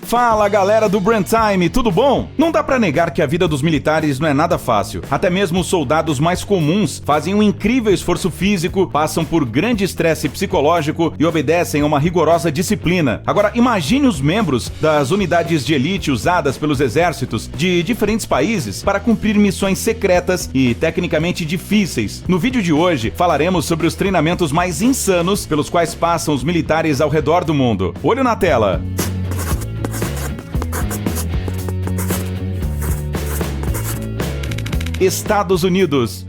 Fala galera do Brand Time, tudo bom? Não dá pra negar que a vida dos militares não é nada fácil. Até mesmo os soldados mais comuns fazem um incrível esforço físico, passam por grande estresse psicológico e obedecem a uma rigorosa disciplina. Agora imagine os membros das unidades de elite usadas pelos exércitos de diferentes países para cumprir missões secretas e tecnicamente difíceis. No vídeo de hoje falaremos sobre os treinamentos mais insanos pelos quais passam os militares ao redor do mundo. Olho na tela! Estados Unidos.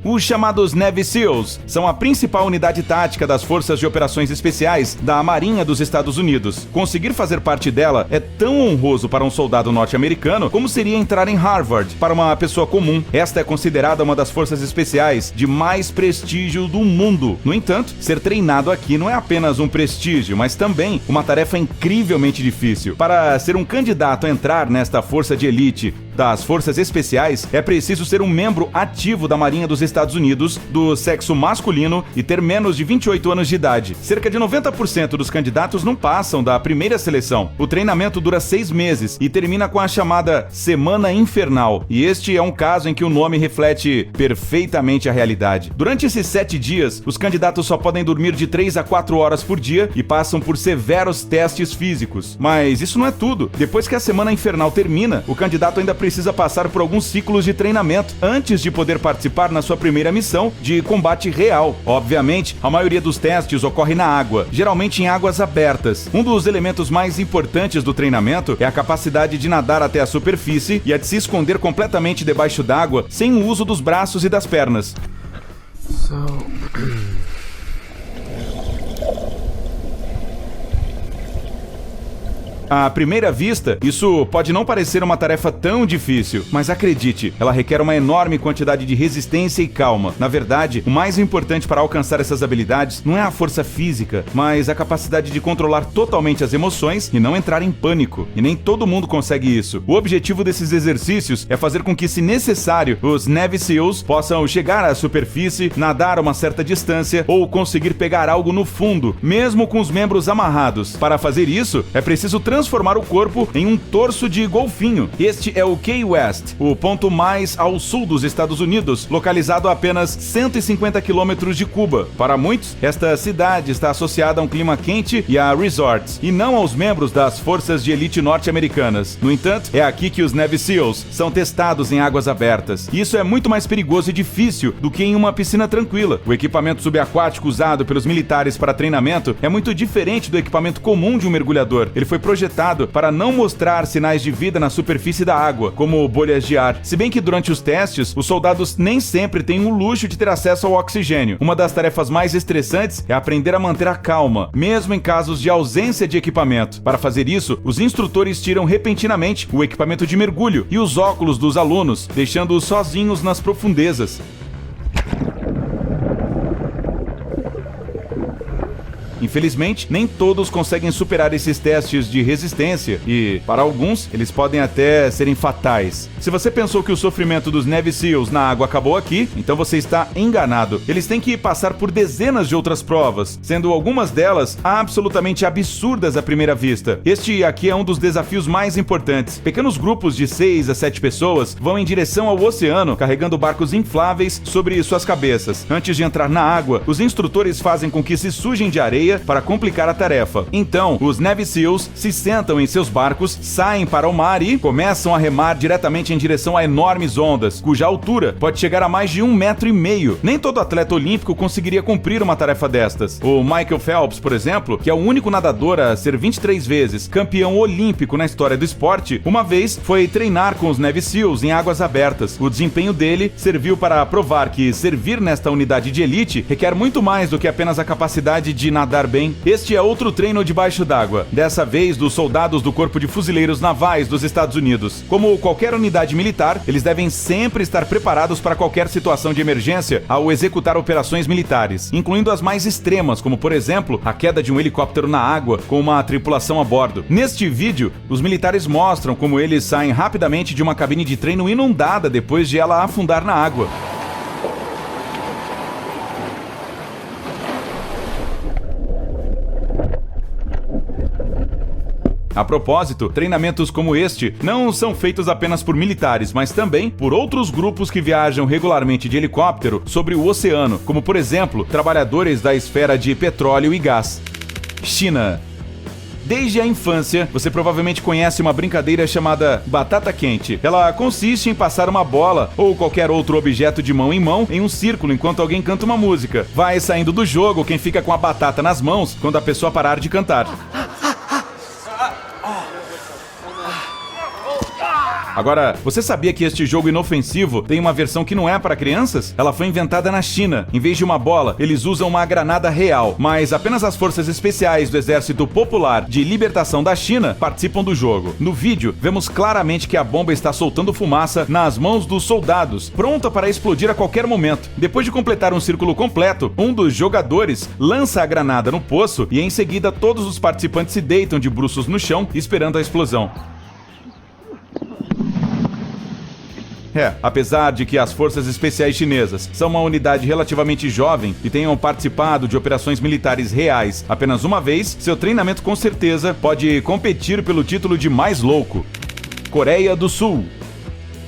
Os chamados Navy SEALs são a principal unidade tática das Forças de Operações Especiais da Marinha dos Estados Unidos. Conseguir fazer parte dela é tão honroso para um soldado norte-americano como seria entrar em Harvard para uma pessoa comum. Esta é considerada uma das forças especiais de mais prestígio do mundo. No entanto, ser treinado aqui não é apenas um prestígio, mas também uma tarefa incrivelmente difícil. Para ser um candidato a entrar nesta força de elite das Forças Especiais, é preciso ser um membro ativo da Marinha dos Estados Unidos, do sexo masculino e ter menos de 28 anos de idade. Cerca de 90% dos candidatos não passam da primeira seleção. O treinamento dura 6 meses e termina com a chamada Semana Infernal, e este é um caso em que o nome reflete perfeitamente a realidade. Durante esses 7 dias, os candidatos só podem dormir de 3 a 4 horas por dia e passam por severos testes físicos. Mas isso não é tudo. Depois que a Semana Infernal termina, o candidato ainda precisa passar por alguns ciclos de treinamento antes de poder participar na sua primeira missão de combate real. Obviamente, a maioria dos testes ocorre na água, geralmente em águas abertas. Um dos elementos mais importantes do treinamento é a capacidade de nadar até a superfície e a de se esconder completamente debaixo d'água sem o uso dos braços e das pernas. À primeira vista, isso pode não parecer uma tarefa tão difícil, mas acredite, ela requer uma enorme quantidade de resistência e calma. Na verdade, o mais importante para alcançar essas habilidades não é a força física, mas a capacidade de controlar totalmente as emoções e não entrar em pânico. E nem todo mundo consegue isso. O objetivo desses exercícios é fazer com que, se necessário, os Navy SEALs possam chegar à superfície, nadar a uma certa distância ou conseguir pegar algo no fundo, mesmo com os membros amarrados. Para fazer isso, é preciso transformar o corpo em um torso de golfinho. Este é o Key West, o ponto mais ao sul dos Estados Unidos, localizado a apenas 150 quilômetros de Cuba. Para muitos, esta cidade está associada a um clima quente e a resorts, e não aos membros das forças de elite norte-americanas. No entanto, é aqui que os Navy SEALs são testados em águas abertas. Isso é muito mais perigoso e difícil do que em uma piscina tranquila. O equipamento subaquático usado pelos militares para treinamento é muito diferente do equipamento comum de um mergulhador. Ele foi projetado para não mostrar sinais de vida na superfície da água, como bolhas de ar. Se bem que durante os testes, os soldados nem sempre têm o luxo de ter acesso ao oxigênio. Uma das tarefas mais estressantes é aprender a manter a calma, mesmo em casos de ausência de equipamento. Para fazer isso, os instrutores tiram repentinamente o equipamento de mergulho e os óculos dos alunos, deixando-os sozinhos nas profundezas. Infelizmente, nem todos conseguem superar esses testes de resistência e, para alguns, eles podem até serem fatais. Se você pensou que o sofrimento dos Navy SEALs na água acabou aqui, então você está enganado. Eles têm que passar por dezenas de outras provas, sendo algumas delas absolutamente absurdas à primeira vista. Este aqui é um dos desafios mais importantes. Pequenos grupos de 6 a 7 pessoas vão em direção ao oceano, carregando barcos infláveis sobre suas cabeças. Antes de entrar na água, os instrutores fazem com que se sujem de areia para complicar a tarefa. Então, os Navy SEALs se sentam em seus barcos, saem para o mar e começam a remar diretamente em direção a enormes ondas, cuja altura pode chegar a mais de 1,5 metros. Nem todo atleta olímpico conseguiria cumprir uma tarefa destas. O Michael Phelps, por exemplo, que é o único nadador a ser 23 vezes campeão olímpico na história do esporte, uma vez foi treinar com os Navy SEALs em águas abertas. O desempenho dele serviu para provar que servir nesta unidade de elite requer muito mais do que apenas a capacidade de nadar bem. Este é outro treino debaixo d'água, dessa vez dos soldados do Corpo de Fuzileiros Navais dos Estados Unidos. Como qualquer unidade militar, eles devem sempre estar preparados para qualquer situação de emergência ao executar operações militares, incluindo as mais extremas, como por exemplo, a queda de um helicóptero na água com uma tripulação a bordo. Neste vídeo, os militares mostram como eles saem rapidamente de uma cabine de treino inundada depois de ela afundar na água. A propósito, treinamentos como este não são feitos apenas por militares, mas também por outros grupos que viajam regularmente de helicóptero sobre o oceano, como por exemplo, trabalhadores da esfera de petróleo e gás. China. Desde a infância, você provavelmente conhece uma brincadeira chamada batata quente. Ela consiste em passar uma bola ou qualquer outro objeto de mão em mão em um círculo enquanto alguém canta uma música. Vai saindo do jogo quem fica com a batata nas mãos quando a pessoa parar de cantar. Agora, você sabia que este jogo inofensivo tem uma versão que não é para crianças? Ela foi inventada na China. Em vez de uma bola, eles usam uma granada real, mas apenas as forças especiais do Exército Popular de Libertação da China participam do jogo. No vídeo, vemos claramente que a bomba está soltando fumaça nas mãos dos soldados, pronta para explodir a qualquer momento. Depois de completar um círculo completo, um dos jogadores lança a granada no poço e em seguida todos os participantes se deitam de bruços no chão, esperando a explosão. Apesar de que as Forças Especiais Chinesas são uma unidade relativamente jovem e tenham participado de operações militares reais apenas uma vez, seu treinamento com certeza pode competir pelo título de mais louco. Coreia do Sul.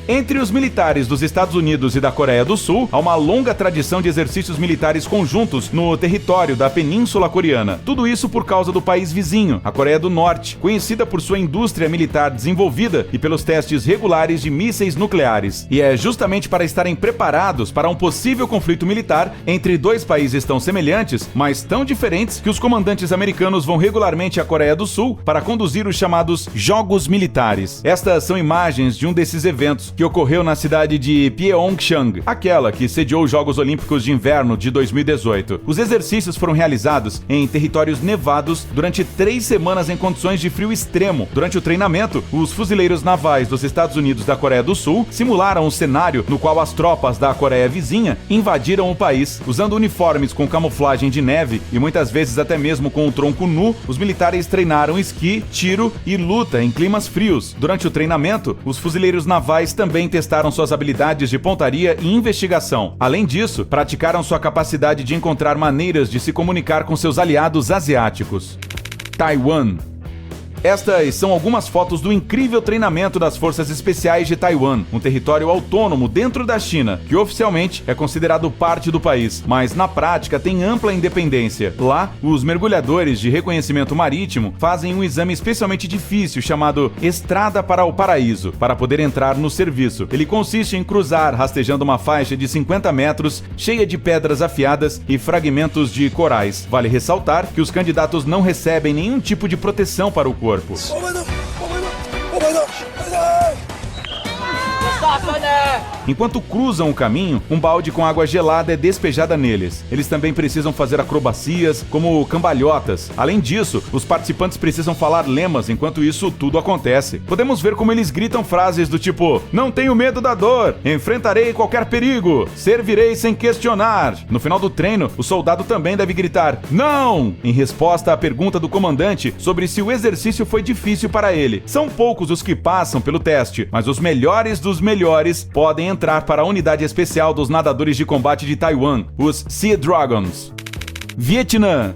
Entre os militares dos Estados Unidos e da Coreia do Sul, há uma longa tradição de exercícios militares conjuntos no território da Península Coreana. Tudo isso por causa do país vizinho, a Coreia do Norte, conhecida por sua indústria militar desenvolvida e pelos testes regulares de mísseis nucleares. E é justamente para estarem preparados para um possível conflito militar entre dois países tão semelhantes, mas tão diferentes, que os comandantes americanos vão regularmente à Coreia do Sul para conduzir os chamados Jogos Militares. Estas são imagens de um desses eventos, que ocorreu na cidade de Pyeongchang, aquela que sediou os Jogos Olímpicos de Inverno de 2018. Os exercícios foram realizados em territórios nevados durante 3 semanas em condições de frio extremo. Durante o treinamento, os fuzileiros navais dos Estados Unidos e da Coreia do Sul simularam um cenário no qual as tropas da Coreia vizinha invadiram o país. Usando uniformes com camuflagem de neve e muitas vezes até mesmo com o tronco nu, os militares treinaram esqui, tiro e luta em climas frios. Durante o treinamento, os fuzileiros navais também testaram suas habilidades de pontaria e investigação. Além disso, praticaram sua capacidade de encontrar maneiras de se comunicar com seus aliados asiáticos. Taiwan. Estas são algumas fotos do incrível treinamento das Forças Especiais de Taiwan, um território autônomo dentro da China, que oficialmente é considerado parte do país, mas na prática tem ampla independência. Lá, os mergulhadores de reconhecimento marítimo fazem um exame especialmente difícil chamado Estrada para o Paraíso, para poder entrar no serviço. Ele consiste em cruzar rastejando uma faixa de 50 metros, cheia de pedras afiadas e fragmentos de corais. Vale ressaltar que os candidatos não recebem nenhum tipo de proteção para o corpo. Enquanto cruzam o caminho, um balde com água gelada é despejada neles. Eles também precisam fazer acrobacias, como cambalhotas. Além disso, os participantes precisam falar lemas enquanto isso tudo acontece. Podemos ver como eles gritam frases do tipo: "Não tenho medo da dor, enfrentarei qualquer perigo, servirei sem questionar". No final do treino, o soldado também deve gritar "Não!" em resposta à pergunta do comandante sobre se o exercício foi difícil para ele. São poucos os que passam pelo teste, mas os melhores dos melhores podem entrar para a unidade especial dos nadadores de combate de Taiwan, os Sea Dragons. Vietnã.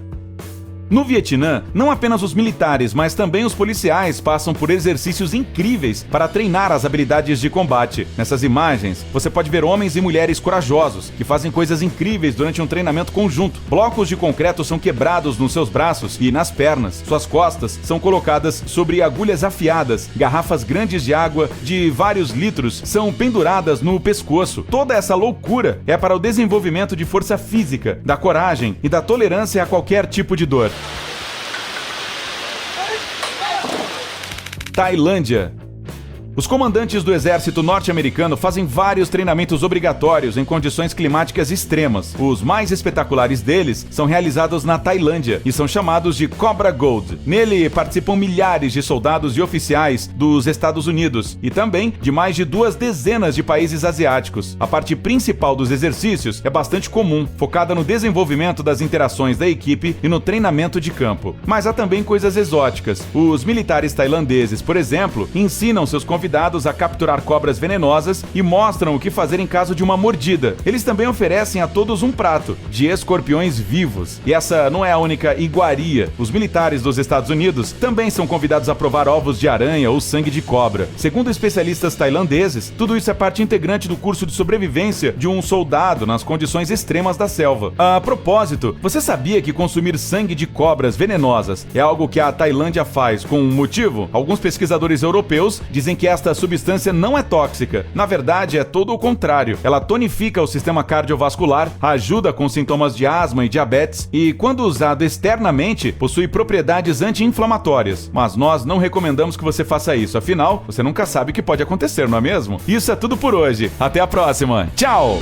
No Vietnã, não apenas os militares, mas também os policiais passam por exercícios incríveis para treinar as habilidades de combate. Nessas imagens, você pode ver homens e mulheres corajosos que fazem coisas incríveis durante um treinamento conjunto. Blocos de concreto são quebrados nos seus braços e nas pernas. Suas costas são colocadas sobre agulhas afiadas. Garrafas grandes de água de vários litros são penduradas no pescoço. Toda essa loucura é para o desenvolvimento de força física, da coragem e da tolerância a qualquer tipo de dor. Tailândia. Os comandantes do exército norte-americano fazem vários treinamentos obrigatórios em condições climáticas extremas. Os mais espetaculares deles são realizados na Tailândia e são chamados de Cobra Gold. Nele participam milhares de soldados e oficiais dos Estados Unidos e também de mais de 2 dezenas de países asiáticos. A parte principal dos exercícios é bastante comum, focada no desenvolvimento das interações da equipe e no treinamento de campo. Mas há também coisas exóticas. Os militares tailandeses, por exemplo, ensinam seus convidados convidados a capturar cobras venenosas e mostram o que fazer em caso de uma mordida. Eles também oferecem a todos um prato de escorpiões vivos. E essa não é a única iguaria. Os militares dos Estados Unidos também são convidados a provar ovos de aranha ou sangue de cobra. Segundo especialistas tailandeses, tudo isso é parte integrante do curso de sobrevivência de um soldado nas condições extremas da selva. A propósito, você sabia que consumir sangue de cobras venenosas é algo que a Tailândia faz com um motivo? Alguns pesquisadores europeus dizem que esta substância não é tóxica. Na verdade, é todo o contrário. Ela tonifica o sistema cardiovascular, ajuda com sintomas de asma e diabetes e, quando usado externamente, possui propriedades anti-inflamatórias. Mas nós não recomendamos que você faça isso, afinal, você nunca sabe o que pode acontecer, não é mesmo? Isso é tudo por hoje. Até a próxima. Tchau!